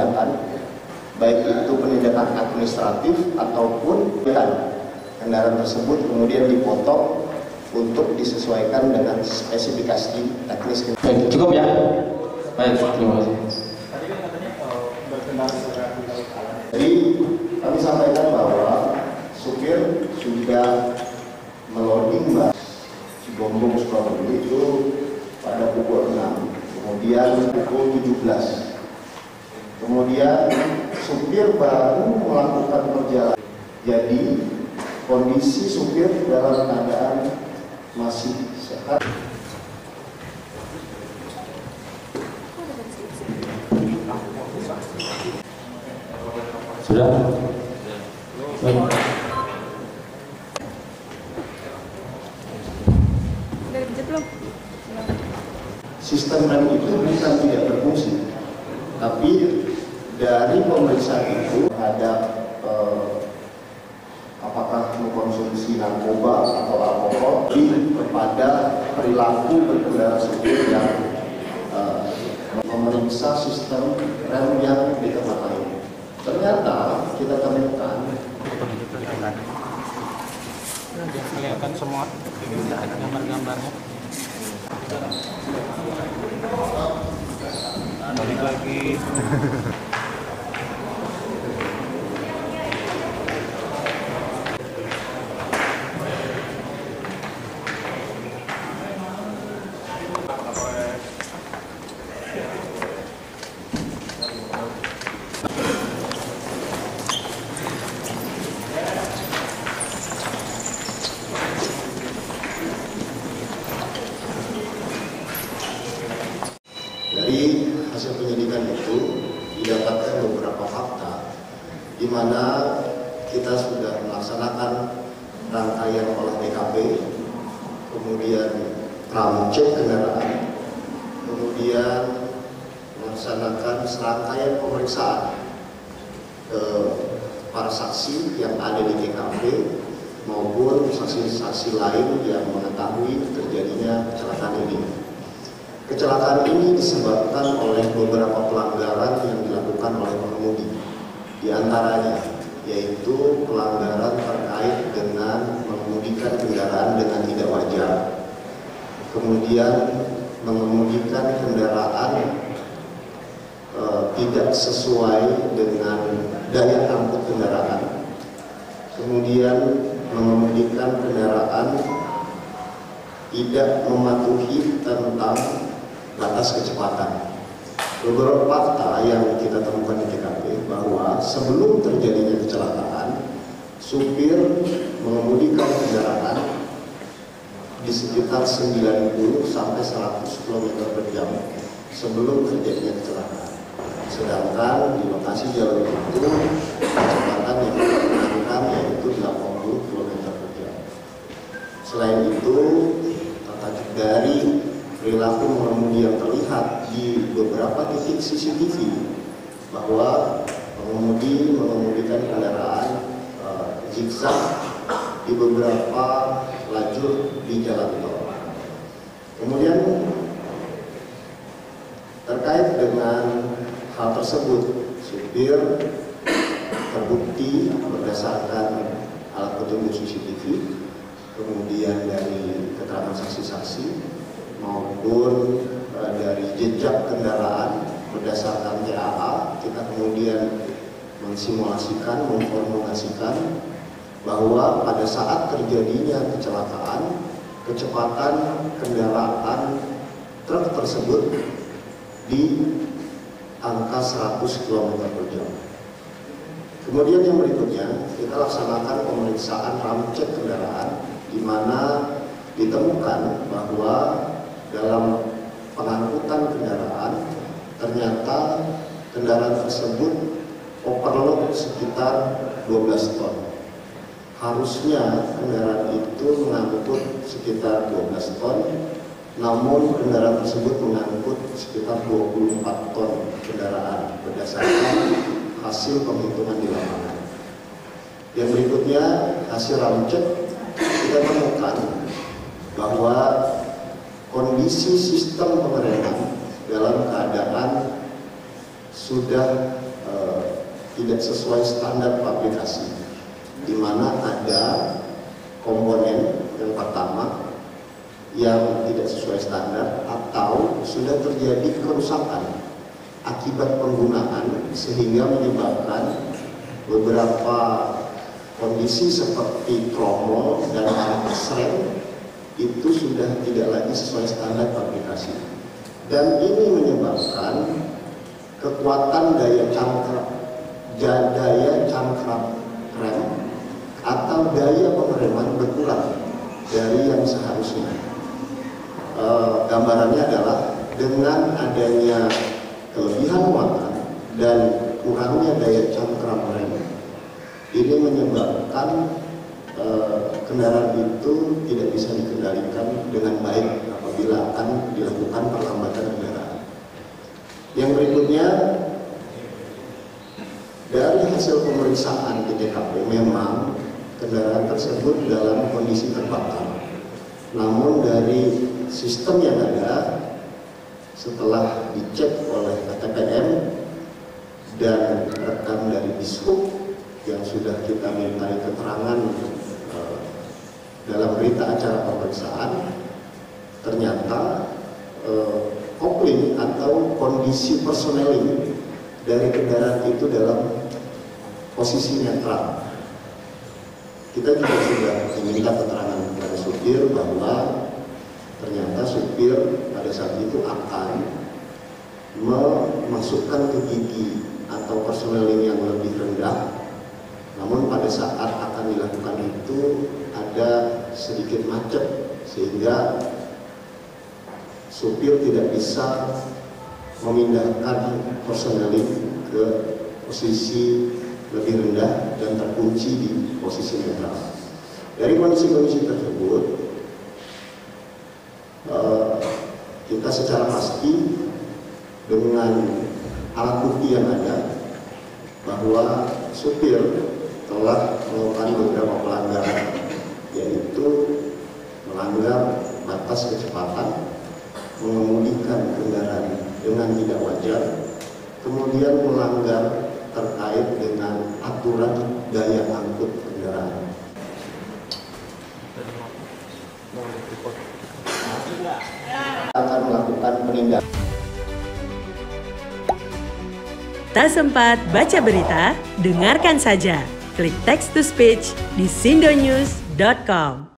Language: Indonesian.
penindakan, baik itu penindakan administratif ataupun kendaraan tersebut kemudian dipotong untuk disesuaikan dengan spesifikasi teknis. Baik, cukup ya. Baik, terima kasih. Tadi kan katanya berkendara secara berkala. Jadi kami sampaikan bahwa supir sudah meloading bus Cigombong Sukabumi itu pada pukul 6, kemudian pukul 17. Kemudian supir baru melakukan perjalanan. Jadi kondisi supir dalam keadaan masih sehat. Sudah? Baik. Sistem rem itu bukan tidak berfungsi, tapi dari pemeriksaan itu ada apakah mengkonsumsi narkoba atau alkohol kepada perilaku berkendara supir yang memeriksa sistem rem yang di tempat lain. Ternyata kita temukan Kelihatan semua gambar-gambarnya. Balik lagi. Dari hasil penyidikan itu didapatkan beberapa fakta di mana kita sudah melaksanakan rangkaian olah TKP, kemudian cek kendaraan, kemudian melaksanakan serangkaian pemeriksaan ke para saksi yang ada di TKP maupun saksi-saksi lain yang mengetahui terjadinya kecelakaan ini. Kecelakaan ini disebabkan oleh beberapa pelanggaran yang dilakukan oleh pengemudi. Di antaranya yaitu pelanggaran terkait dengan mengemudikan kendaraan dengan tidak wajar, kemudian mengemudikan kendaraan tidak sesuai dengan daya angkut kendaraan, kemudian mengemudikan kendaraan tidak mematuhi tentang batas kecepatan. Beberapa fakta yang kita temukan di TKP bahwa sebelum terjadinya kecelakaan, supir mengemudikan kendaraan di sekitar 90 sampai 100 km per jam sebelum terjadinya kecelakaan. Sedangkan di lokasi jalur itu kecepatan yang diperkenankan yaitu 80 km per jam. Selain itu, dari perilaku pengemudi yang terlihat di beberapa titik CCTV bahwa pengemudi mengemudikan kendaraan zigzag di beberapa lajur di jalan tol. Kemudian terkait dengan hal tersebut, supir terbukti berdasarkan alat petunjuk CCTV, kemudian dari keterangan saksi-saksi maupun dari jejak kendaraan berdasarkan TAA, kita kemudian mensimulasikan, memformulasikan bahwa pada saat terjadinya kecelakaan, kecepatan kendaraan truk tersebut di angka 100 km per jam. Kemudian yang berikutnya, kita laksanakan pemeriksaan cek kendaraan di mana ditemukan bahwa dalam pengangkutan kendaraan ternyata kendaraan tersebut overload sekitar 12 ton. Harusnya kendaraan itu mengangkut sekitar 12 ton, namun kendaraan tersebut mengangkut sekitar 24 ton kendaraan berdasarkan hasil penghitungan di lapangan. Yang berikutnya, hasil cek kita temukan bahwa kondisi sistem pengereman dalam keadaan sudah tidak sesuai standar fabrikasi, di mana ada komponen yang pertama yang tidak sesuai standar atau sudah terjadi kerusakan akibat penggunaan sehingga menyebabkan beberapa kondisi seperti tromol dan rem itu sudah tidak lagi sesuai standar fabrikasi, dan ini menyebabkan kekuatan daya cangkram rem atau daya pengereman berkurang dari yang seharusnya. Gambarannya adalah dengan adanya kelebihan muatan dan kurangnya daya cangkram rem, ini menyebabkan kendaraan itu tidak bisa dikendalikan dengan baik apabila akan dilakukan perlambatan kendaraan. Yang berikutnya, dari hasil pemeriksaan di TKP memang kendaraan tersebut dalam kondisi terbakar. Namun dari sistem yang ada, setelah dicek oleh KTPM dan rekan dari Dishub yang sudah kita mintai keterangan dalam berita acara pemeriksaan, ternyata kopling atau kondisi personeling dari kendaraan itu dalam posisi netral. Kita juga sudah meminta keterangan kepada supir bahwa ternyata supir pada saat itu akan memasukkan ke gigi atau personeling yang lebih rendah. Namun pada saat akan dilakukan itu ada sedikit macet sehingga supir tidak bisa memindahkan personeling ke posisi lebih rendah dan terkunci di posisi netral. Dari kondisi-kondisi tersebut, kita secara pasti dengan alat bukti yang ada bahwa supir telah melakukan beberapa pelanggaran, yaitu melanggar batas kecepatan, mengemudikan kendaraan dengan tidak wajar, kemudian melanggar terkait dengan aturan daya angkut kendaraan. Akan melakukan penindakan. Tak sempat baca berita? Dengarkan saja. Klik text to speech di sindonews.com.